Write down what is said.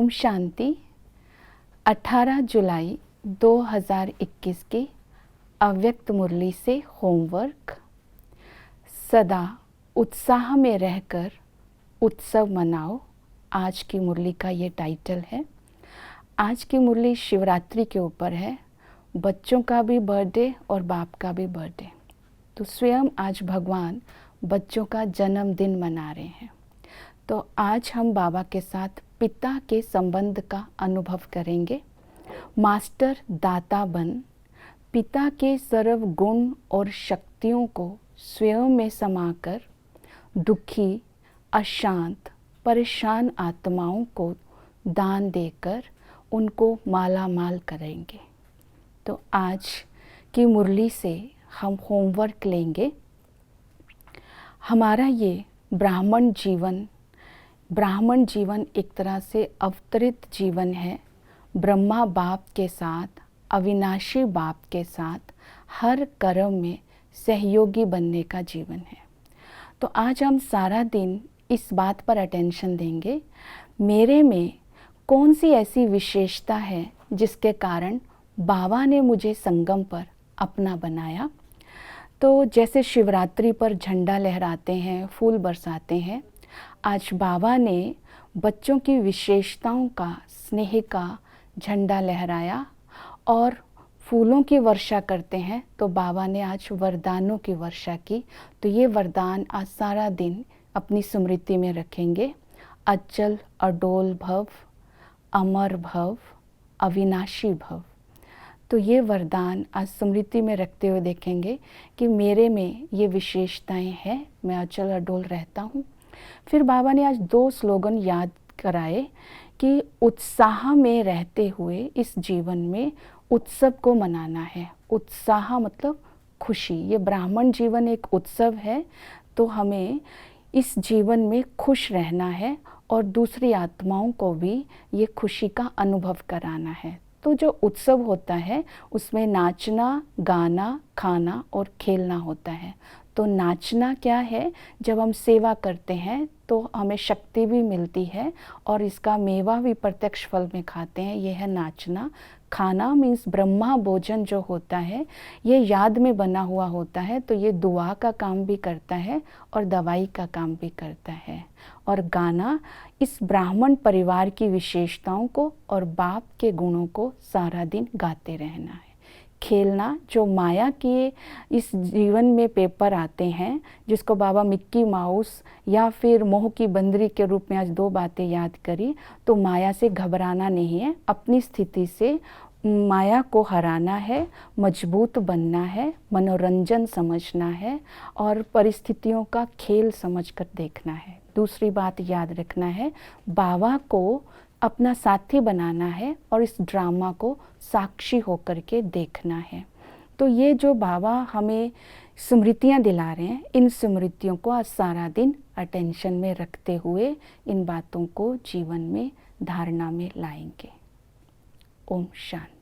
ओम शांति। 18 जुलाई 2021 की अव्यक्त मुरली से होमवर्क। सदा उत्साह में रहकर उत्सव मनाओ, आज की मुरली का ये टाइटल है। आज की मुरली शिवरात्रि के ऊपर है। बच्चों का भी बर्थडे और बाप का भी बर्थडे, तो स्वयं आज भगवान बच्चों का जन्मदिन मना रहे हैं। तो आज हम बाबा के साथ पिता के संबंध का अनुभव करेंगे। मास्टर दाता बन पिता के सर्व गुण और शक्तियों को स्वयं में समाकर दुखी, अशांत, परेशान आत्माओं को दान देकर उनको माला माल करेंगे। तो आज की मुरली से हम होमवर्क लेंगे। हमारा ये ब्राह्मण जीवन एक तरह से अवतरित जीवन है। ब्रह्मा बाप के साथ, अविनाशी बाप के साथ हर कर्म में सहयोगी बनने का जीवन है। तो आज हम सारा दिन इस बात पर अटेंशन देंगे, मेरे में कौन सी ऐसी विशेषता है जिसके कारण बाबा ने मुझे संगम पर अपना बनाया। तो जैसे शिवरात्रि पर झंडा लहराते हैं, फूल बरसाते हैं, आज बाबा ने बच्चों की विशेषताओं का, स्नेह का झंडा लहराया और फूलों की वर्षा करते हैं। तो बाबा ने आज वरदानों की वर्षा की। तो ये वरदान आज सारा दिन अपनी स्मृति में रखेंगे। अचल अडोल भव, अमर भव, अविनाशी भव। तो ये वरदान आज स्मृति में रखते हुए देखेंगे कि मेरे में ये विशेषताएं हैं, मैं अचल अडोल रहता हूँ। फिर बाबा ने आज 2 स्लोगन याद कराए कि उत्साह में रहते हुए इस जीवन में उत्सव को मनाना है। उत्साह मतलब खुशी। ये ब्राह्मण जीवन एक उत्सव है, तो हमें इस जीवन में खुश रहना है और दूसरी आत्माओं को भी ये खुशी का अनुभव कराना है। तो जो उत्सव होता है उसमें नाचना, गाना, खाना और खेलना होता है। तो नाचना क्या है, जब हम सेवा करते हैं तो हमें शक्ति भी मिलती है और इसका मेवा भी प्रत्यक्ष फल में खाते हैं, ये है नाचना। खाना मीन्स ब्रह्मा भोजन जो होता है ये याद में बना हुआ होता है, तो ये दुआ का काम भी करता है और दवाई का काम भी करता है। और गाना इस ब्राह्मण परिवार की विशेषताओं को और बाप के गुणों को सारा दिन गाते रहना है। खेलना, जो माया के इस जीवन में पेपर आते हैं, जिसको बाबा मिक्की माउस या फिर मोह की बंदरी के रूप में आज 2 बातें याद करी। तो माया से घबराना नहीं है, अपनी स्थिति से माया को हराना है, मजबूत बनना है, मनोरंजन समझना है और परिस्थितियों का खेल समझकर देखना है। दूसरी बात याद रखना है, बाबा को अपना साथी बनाना है और इस ड्रामा को साक्षी होकर के देखना है। तो ये जो बाबा हमें स्मृतियाँ दिला रहे हैं, इन स्मृतियों को आज सारा दिन अटेंशन में रखते हुए इन बातों को जीवन में धारणा में लाएंगे। ओम शांति।